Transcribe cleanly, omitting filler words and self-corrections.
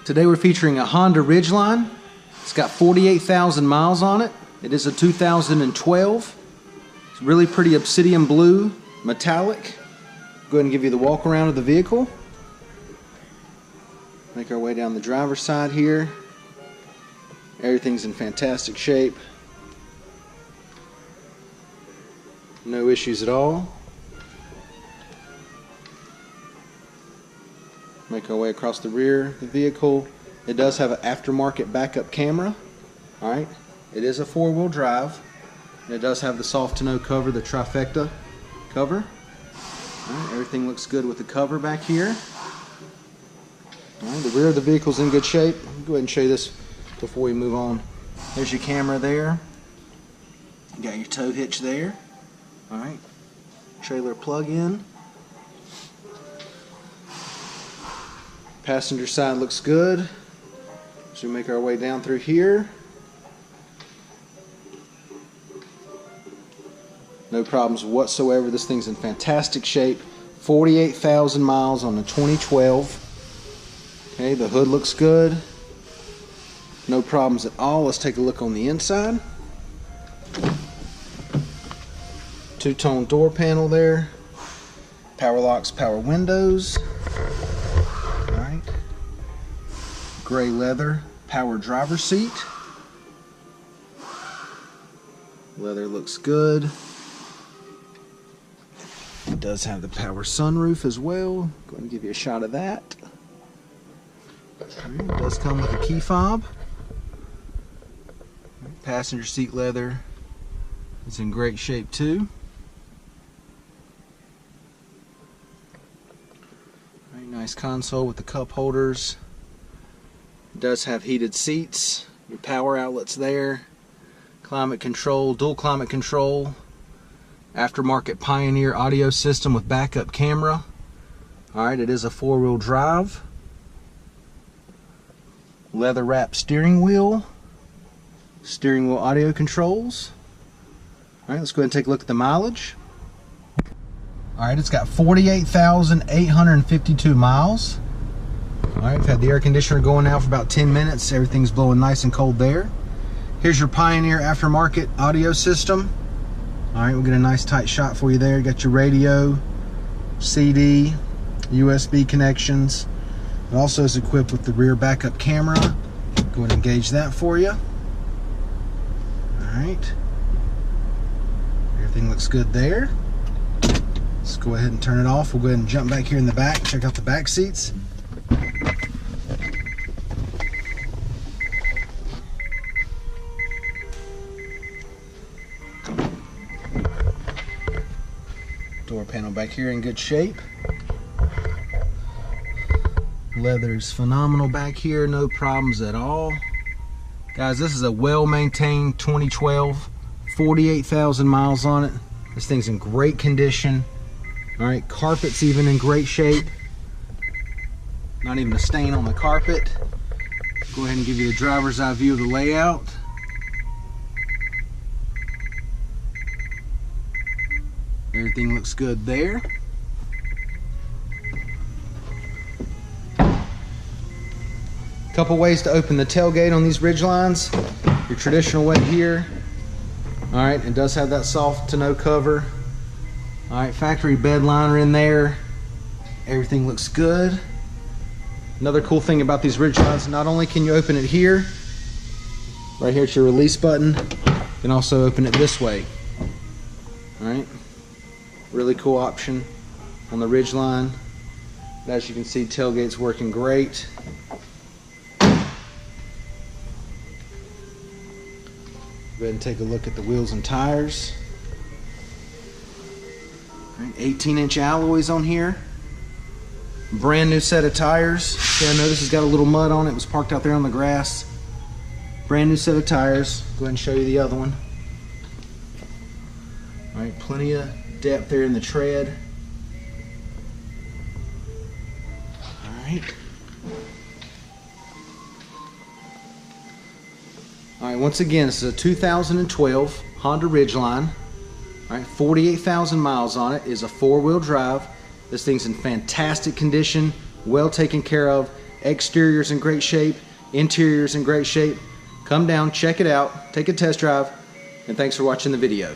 Today we're featuring a Honda Ridgeline. It's got 48,000 miles on it. It is a 2012. It's really pretty obsidian blue, metallic. Go ahead and give you the walk around of the vehicle. Make our way down the driver's side here. Everything's in fantastic shape. No issues at all. Make our way across the rear of the vehicle. It does have an aftermarket backup camera. Alright, it is a four-wheel drive. And it does have the soft tonneau cover, the trifecta cover. Alright, everything looks good with the cover back here. Alright, the rear of the vehicle's in good shape. I'll go ahead and show you this before we move on. There's your camera there. You got your tow hitch there. Alright, trailer plug-in. Passenger side looks good. So we make our way down through here. No problems whatsoever. This thing's in fantastic shape. 48,000 miles on the 2012. Okay, the hood looks good. No problems at all. Let's take a look on the inside. Two-tone door panel there. Power locks, power windows. Alright. Gray leather, power driver's seat. Leather looks good. It does have the power sunroof as well. Going to give you a shot of that. It does come with a key fob. Passenger seat leather is in great shape too. Very nice console with the cup holders. It does have heated seats. Your power outlets there. Climate control, dual climate control. Aftermarket Pioneer audio system with backup camera. Alright, it is a four-wheel drive. Leather wrapped steering wheel. Steering wheel audio controls. Alright, let's go ahead and take a look at the mileage. Alright, it's got 48,852 miles. Alright, we've had the air conditioner going now for about 10 minutes. Everything's blowing nice and cold there. Here's your Pioneer aftermarket audio system. Alright, we'll get a nice tight shot for you there. You got your radio, CD, USB connections. It also is equipped with the rear backup camera. Go ahead and engage that for you. Alright. Everything looks good there. Let's go ahead and turn it off. We'll go ahead and jump back here in the back, check out the back seats. Door panel back here in good shape. Leather's phenomenal back here, no problems at all. Guys, this is a well-maintained 2012, 48,000 miles on it. This thing's in great condition. Alright, carpet's even in great shape. Not even a stain on the carpet. Go ahead and give you the driver's eye view of the layout. Everything looks good there. Couple ways to open the tailgate on these Ridgelines. Your traditional way here. Alright, it does have that soft tonneau cover. Alright, factory bed liner in there. Everything looks good. Another cool thing about these Ridgelines, not only can you open it here, right here at your release button, you can also open it this way. Alright. Really cool option on the Ridgeline. As you can see, tailgate's working great. Go ahead and take a look at the wheels and tires. 18-inch alloys on here. Brand new set of tires. Okay, I notice it's got a little mud on it. It was parked out there on the grass. Brand new set of tires. Go ahead and show you the other one. Alright, plenty of depth there in the tread. Alright. Alright, once again, this is a 2012 Honda Ridgeline. Alright, 48,000 miles on it. It is a four-wheel drive. This thing's in fantastic condition, well taken care of. Exterior's in great shape. Interior's in great shape. Come down, check it out, take a test drive, and thanks for watching the video.